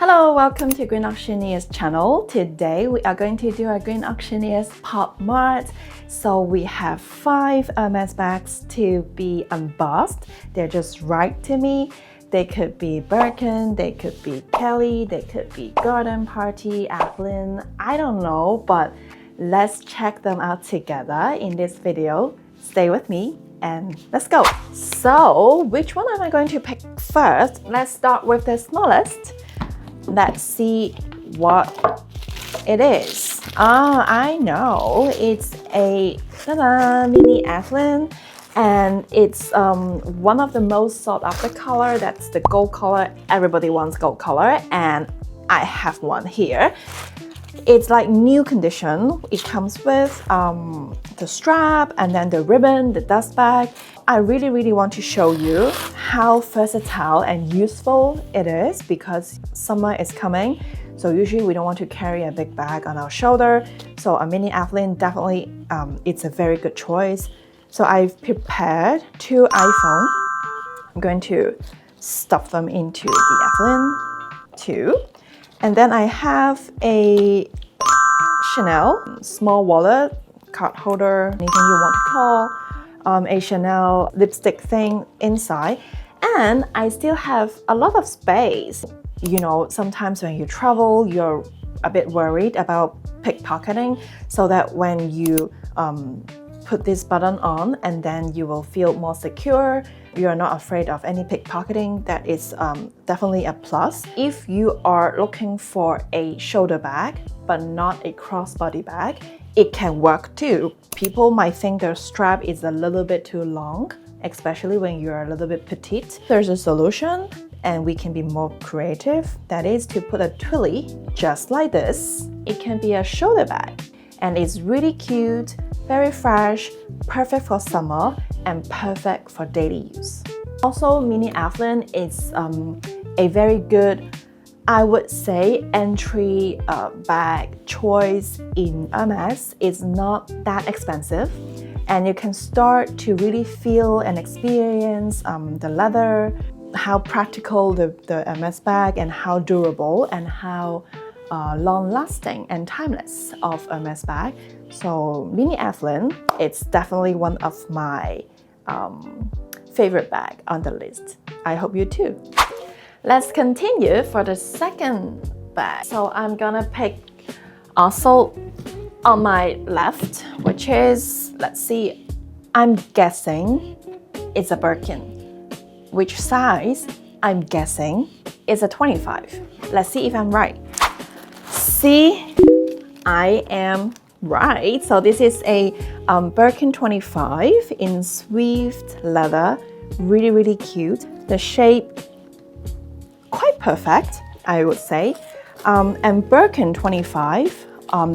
Hello, welcome to Green Auctioneers channel. Today we are going to do a Green Auctioneers POP-MART. So we have 5 Hermès bags to be unboxed. They're just right to me. They could be Birkin, they could be Kelly, they could be Garden Party, Evelyne, I don't know, but let's check them out together in this video. Stay with me and let's go. So which one am I going to pick first? Let's start with the smallest. Let's see what it is. I know it's a mini Evelyne, and it's one of the most sought after color. That's the gold color. Everybody wants gold color, and I have one here. It's like new condition. It comes with the strap and then the ribbon, the dust bag. I really want to show you how versatile and useful it is because summer is coming. So usually we don't want to carry a big bag on our shoulder. So a mini Evelyne definitely, it's a very good choice. So I've prepared 2 iPhones. I'm going to stuff them into the Evelyne too. And then I have a Chanel small wallet, card holder, anything you want to call, a Chanel lipstick thing inside. And I still have a lot of space. You know, sometimes when you travel, you're a bit worried about pickpocketing, so that when you put this button on and then you will feel more secure. You're not afraid of any pickpocketing. That is definitely a plus. If you are looking for a shoulder bag but not a crossbody bag, it can work too. People might think the strap is a little bit too long, especially when you're a little bit petite. There's a solution and we can be more creative. That is to put a twilly just like this. It can be a shoulder bag and it's really cute, very fresh, perfect for summer and perfect for daily use. Also, mini Evelyne is a very good, I would say, entry bag choice in Hermès. It's not that expensive and you can start to really feel and experience the leather, how practical the Hermès bag and how durable and how long-lasting and timeless of Hermès bag. So mini Evelyne, it's definitely one of my favorite bag on the list. I hope you too. Let's continue for the second bag. So I'm gonna pick also on my left, which is, let's see, I'm guessing it's a Birkin. Which size? I'm guessing is a 25. Let's see if I'm right. See, I am right. So this is a Birkin 25 in Swift leather. Really cute. The shape, quite perfect, I would say. And Birkin 25,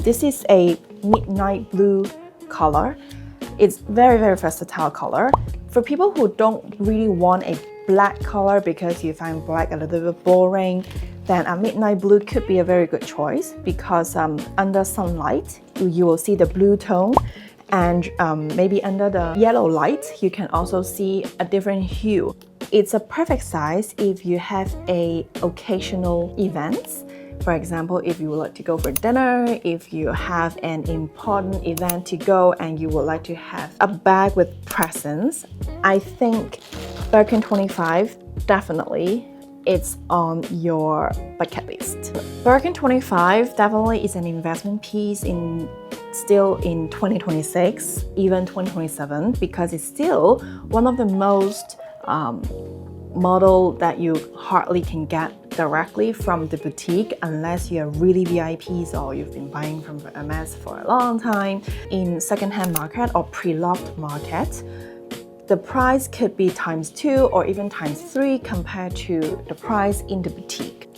this is a midnight blue color. It's very versatile color. For people who don't really want a black color because you find black a little bit boring, then a midnight blue could be a very good choice because under sunlight, you will see the blue tone, and maybe under the yellow light, you can also see a different hue. It's a perfect size if you have a occasional events. For example, if you would like to go for dinner, if you have an important event to go and you would like to have a bag with presents, I think Birkin 25 definitely it's on your bucket list. Birkin 25 definitely is an investment piece still in 2026, even 2027, because it's still one of the most model that you hardly can get directly from the boutique unless you're really VIPs or you've been buying from Hermès for a long time. In secondhand market or pre-loved market, the price could be ×2 or even ×3 compared to the price in the boutique.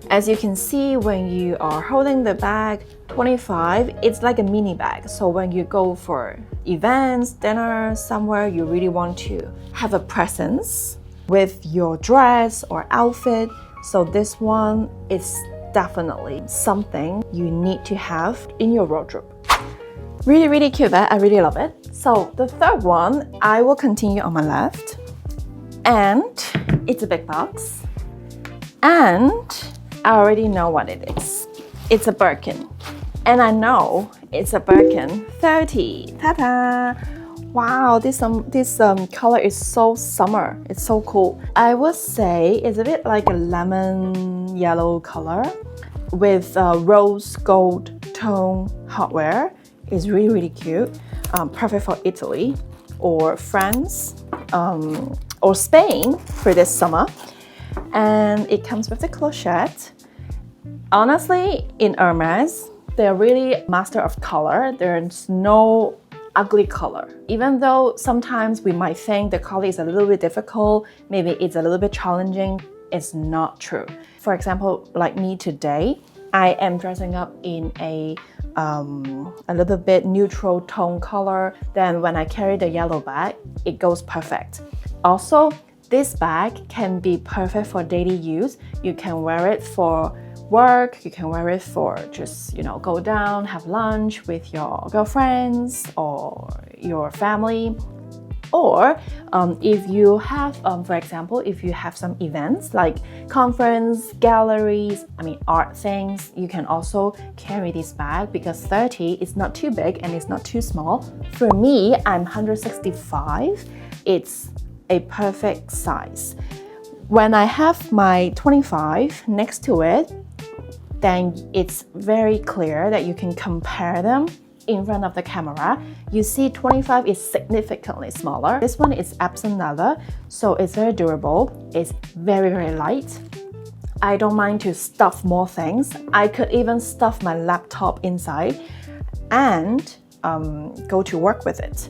As you can see, when you are holding the bag, 25, it's like a mini bag. So when you go for events, dinner, somewhere you really want to have a presence with your dress or outfit. So this one is definitely something you need to have in your wardrobe. Really cute bag, I really love it. So the third one, I will continue on my left. And it's a big box. And I already know what it is. It's a Birkin. And I know it's a Birkin 30. Ta-da! Wow, this color is so summer. It's so cool. I would say it's a bit like a lemon yellow color with rose gold tone hardware. It's really, really cute. Perfect for Italy or France or Spain for this summer. And it comes with the clochette. Honestly, in Hermès, they're really master of color. There's no ugly color. Even though sometimes we might think the color is a little bit difficult, maybe it's a little bit challenging, it's not true. For example, like me today, I am dressing up in a little bit neutral tone color. Then when I carry the yellow bag, it goes perfect. Also, this bag can be perfect for daily use. You can wear it for work, you can wear it for just, go down, have lunch with your girlfriends or your family. Or if you have, for example, if you have some events like conference, galleries, art things, you can also carry this bag because 30 is not too big and it's not too small. For me, I'm 165. It's a perfect size. When I have my 25 next to it, then it's very clear that you can compare them in front of the camera. You see 25 is significantly smaller. This one is Epsom leather, so it's very durable. It's very, very light. I don't mind to stuff more things. I could even stuff my laptop inside and go to work with it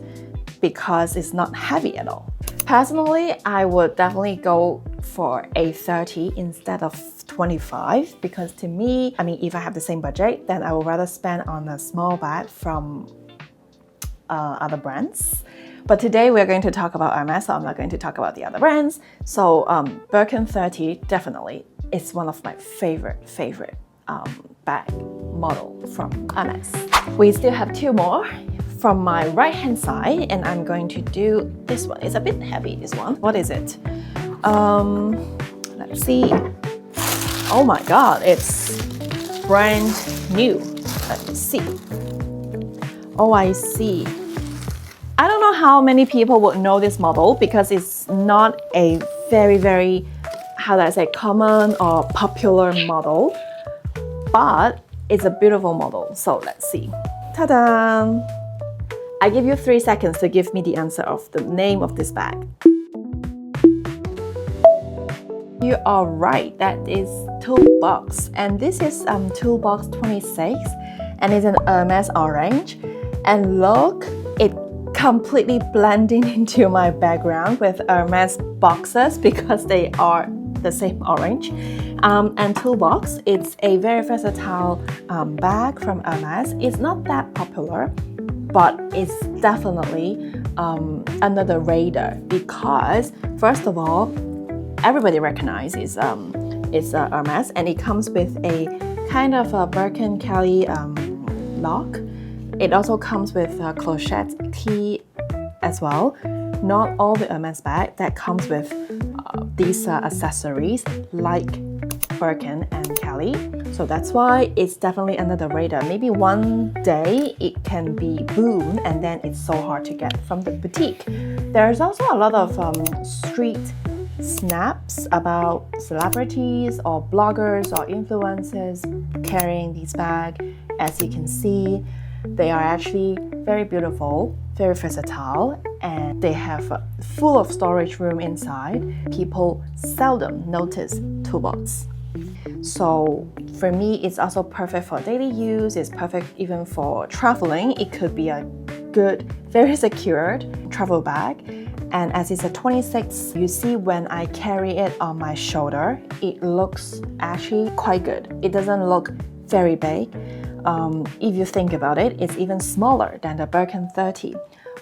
because it's not heavy at all. Personally, I would definitely go for a 30 instead of 25 because to me, if I have the same budget, then I would rather spend on a small bag from other brands. But today we're going to talk about Hermès, so I'm not going to talk about the other brands. So Birkin 30 definitely is one of my favorite bag model from Hermès. We still have two more from my right hand side, and I'm going to do this one. It's a bit heavy, this one. What is it? Let's see. Oh my god, it's brand new. Let me see. Oh, I see. I don't know how many people would know this model because it's not a very, common or popular model, but it's a beautiful model. So let's see. Ta-da! I give you 3 seconds to give me the answer of the name of this bag. You are right, that is Toolbox. And this is Toolbox 26 and it's an Hermès orange. And look, it completely blending into my background with Hermès boxes because they are the same orange. And Toolbox, it's a very versatile bag from Hermès. It's not that popular, but it's definitely under the radar because, first of all, everybody recognizes it's Hermès, and it comes with a kind of a Birkin Kelly lock. It also comes with a clochette key as well. Not all the Hermès bag that comes with these accessories like Birkin and Kelly. So that's why it's definitely under the radar. Maybe one day it can be boom and then it's so hard to get from the boutique. There's also a lot of street snaps about celebrities or bloggers or influencers carrying these bags. As you can see, they are actually very beautiful, very versatile, and they have full of storage room inside. People seldom notice Toolbox. So for me, it's also perfect for daily use. It's perfect even for traveling. It could be a good, very secured travel bag. And as it's a 26, you see when I carry it on my shoulder, it looks actually quite good. It doesn't look very big. If you think about it, it's even smaller than the Birkin 30.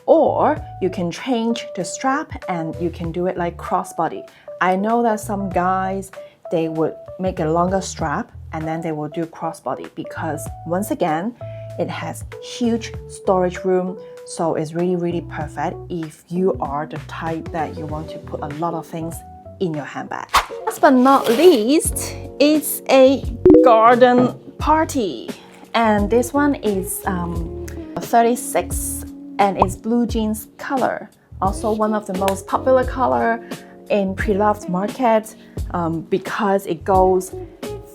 Or you can change the strap and you can do it like crossbody. I know that some guys, they would make a longer strap and then they will do crossbody because once again, it has huge storage room. So it's really, really perfect if you are the type that you want to put a lot of things in your handbag. Last but not least, it's a garden party. And this one is 36 and it's blue jeans color. Also one of the most popular color in pre-loved market because it goes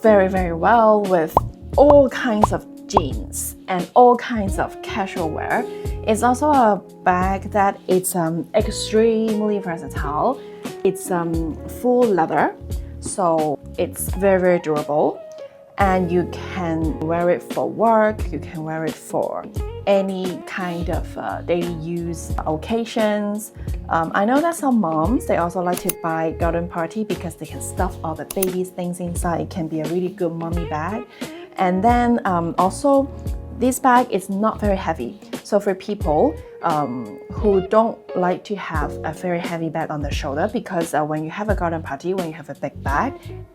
very, very well with all kinds of jeans and all kinds of casual wear. It's also a bag that it's extremely versatile. It's full leather, so it's very, very durable. And you can wear it for work, you can wear it for any kind of daily use occasions. I know that some moms, they also like to buy garden party because they can stuff all the baby's things inside. It can be a really good mommy bag. And then also, this bag is not very heavy. So for people who don't like to have a very heavy bag on the shoulder, because when you have a garden party, when you have a big bag,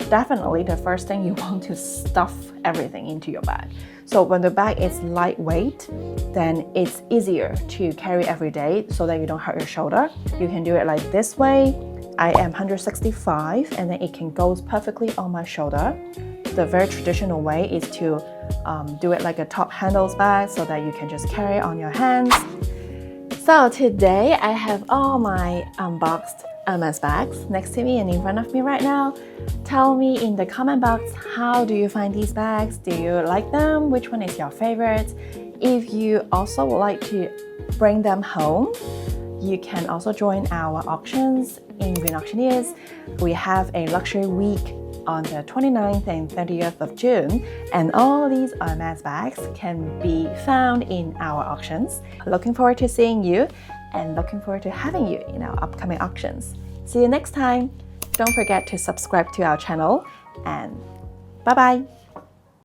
definitely the first thing you want to stuff everything into your bag. So when the bag is lightweight, then it's easier to carry every day so that you don't hurt your shoulder. You can do it like this way. I am 165 and then it can go perfectly on my shoulder. The very traditional way is to do it like a top handles bag so that you can just carry it on your hands. So today I have all my unboxed Hermès bags next to me and in front of me right now. Tell me in the comment box, how do you find these bags? Do you like them? Which one is your favorite? If you also would like to bring them home, you can also join our auctions in Green Auctioneers. We have a luxury week on the 29th and 30th of June, and all these Hermès bags can be found in our auctions. Looking forward to seeing you and looking forward to having you in our upcoming auctions. See you next time. Don't forget to subscribe to our channel and bye-bye.